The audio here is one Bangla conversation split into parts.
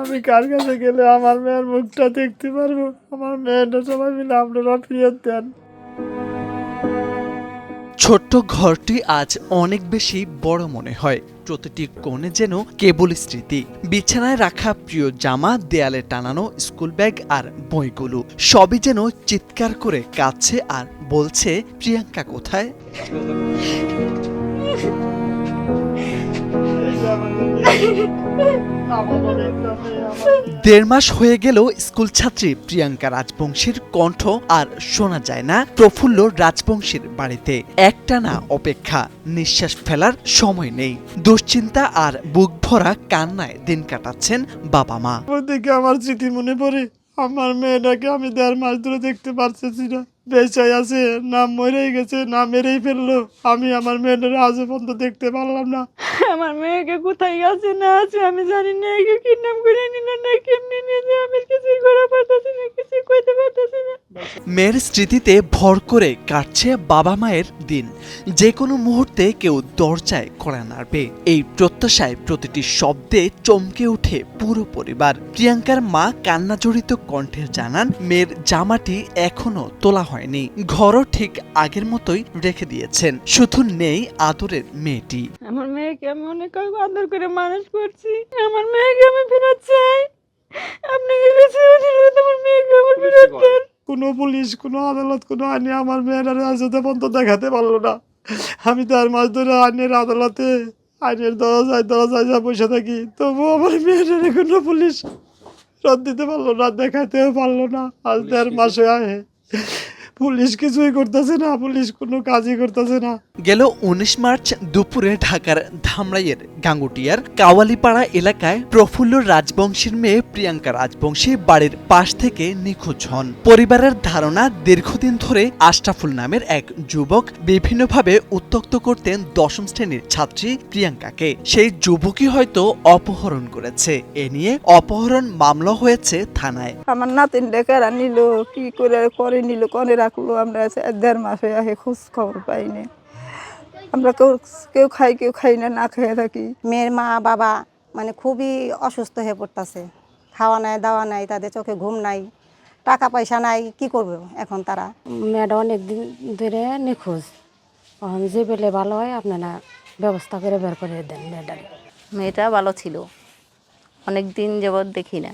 আমি কার কাছে গেলে আমার মেয়ের মুখটা দেখতে পারবো? আমার মেয়েটা সবাই মিলে আপনারা ফিরিয়ে দেন। ছোট্ট ঘরটি আজ অনেক বেশি বড় মনে হয়। প্রতিটি কোণে যেন কেবল স্মৃতি। বিছানায় রাখা প্রিয় জামা, দেয়ালে টানানো স্কুল ব্যাগ আর বইগুলো সবই যেন চিৎকার করে কাঁদছে আর বলছে, প্রিয়াঙ্কা কোথায়? ১.৫ মাস হয়ে গেল স্কুল ছাত্রী প্রিয়াঙ্কা রাজবংশীর কণ্ঠ আর শোনা যায় না প্রফুল্ল রাজবংশীর বাড়িতে। একটানা অপেক্ষা, নিঃশ্বাস ফেলার সময় নেই। দুশ্চিন্তা আর বুক ভরা কান্নায় দিন কাটাচ্ছেন বাবা মা। ওদিকে আমার স্মৃতি মনে পড়ে, আমার মেয়েটাকে আমি ১.৫ মাস ধরে দেখতে পারতেছি না। বেঁচে আছে না মরেই গেছে, না মেরেই ফেললো। আমি আমার মেয়েটার আজও পর্যন্ত দেখতে পারলাম না। আমার মেয়েকে কোথায় আছে না আছে আমি জানি না। একে কিডন্যাপ করে নিল না কেমনি নিয়ে আমি কিছুই করে পারতেছি না, কিছুই করতে পারতেছি না। মেয়ের স্মৃতিতে ভর করে কাটছে বাবা মায়ের দিন। যে কোনো মুহূর্তে কেউ দরজায় কড়া নাড়বে, এই প্রত্যাশায় প্রতিটি শব্দে চমকে ওঠে পুরো পরিবার। প্রিয়াঙ্কার মা কান্না জড়িত কণ্ঠে জানান, মেয়ের জামাটি এখনো তোলা হয়নি, ঘরও ঠিক আগের মতোই রেখে দিয়েছেন, শুধু নেই আদরের মেয়েটি। আমার মেয়েকে আমি অনেক আদর করে মানুষ করছি, আমার মেয়েকে আমি ফেরত চাই। আপনাকে কাছে অনুরোধ, আমার মেয়েকে আমার ফেরত দেন। কোনো পুলিশ, কোনো আদালত, কোনো আইনে আমার মেয়েরা আজ পর্যন্ত দেখাতে পারলো না। আমি ১.৫ মাস ধরে আইনের আদালতে, আইনের দরজায় যা বসে থাকি, তবুও আমার মেয়েটার কোনো পুলিশ রদ দিতে পারলো না, দেখাতেও পারলো না। আজ ১.৫ মাস হয়ে পুলিশ কিছুই করতেছে না, পুলিশ কোনো কাজই করতেছে না। গেল ১৯ মার্চ দুপুরে ঢাকার ধামরাইয়ের গাঙ্গুটিয়ার কাওয়ালিপাড়া এলাকায় প্রফুল্ল রাজবংশীর মেয়ে প্রিয়াঙ্কা রাজবংশী বাড়ির পাশ থেকে নিখোঁজ হন। পরিবারের ধারণা, দীর্ঘদিন ধরে আশরাফুল নামের এক যুবক বিভিন্নভাবে উত্ত্যক্ত করতেন ১০ম শ্রেণীর ছাত্রী প্রিয়াঙ্কাকে। সেই যুবকই হয়তো অপহরণ করেছে। এ নিয়ে অপহরণ মামলা হয়েছে থানায়। আমার নাতিন ডেকারা নিল, কি করে নিল, করে রাখলো, আমরা ১.৫ মাস হয়ে খোঁজ খবর পাইনি। আমরা কেউ খাই না, না খেয়ে থাকি। মেয়ের মা বাবা মানে খুবই অসুস্থ হয়ে পড়তেছে। খাওয়া নাই, দাওয়া নাই, তাদের চোখে ঘুম নাই, টাকা পয়সা নাই, কি করবে এখন তারা? মেয়েটা অনেক দিন ধরে নিখোঁজ। এখন যে পেলে ভালো হয় আপনারা ব্যবস্থা করে বের করে দেন মেয়েটাকে। মেয়েটা ভালো ছিল, অনেক দিন যাবৎ দেখি না,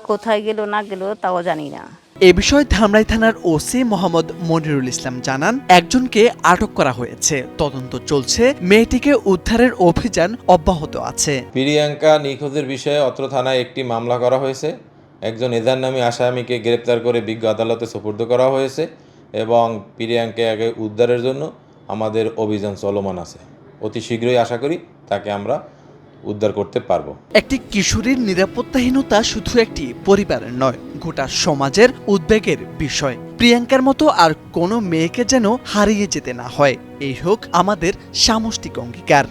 কোথায় গেল না গেল তাও জানি না। এ বিষয়ে ধামরাই থানার ওসি মোহাম্মদ মনিরুল ইসলাম জানান, একজনকে আটক করা হয়েছে, তদন্ত চলছে, মেয়েটিকে উদ্ধারের অভিযান অব্যাহত আছে। প্রিয়াঙ্কা নিখোঁজের বিষয়ে অত্র থানায় একটি মামলা করা হয়েছে। একজন এজার নামী আসামিকে গ্রেপ্তার করে বিজ্ঞ আদালতে সোপর্দ করা হয়েছে এবং প্রিয়াঙ্কাকে উদ্ধারের জন্য আমাদের অভিযান চলমান আছে। অতি শীঘ্রই আশা করি তাকে আমরা উদ্ধার করতে পারবো। একটি কিশোরীর নিরাপত্তাহীনতা শুধু একটি পরিবারের নয়, গোটা সমাজের উদ্বেগের বিষয়। প্রিয়াঙ্কার মতো আর কোনো মেয়েকে যেন হারিয়ে যেতে না হয়, এই হোক আমাদের সামষ্টিক অঙ্গীকার।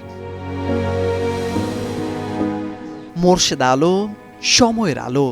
মোর্শেদ আলো, সময়ের আলো।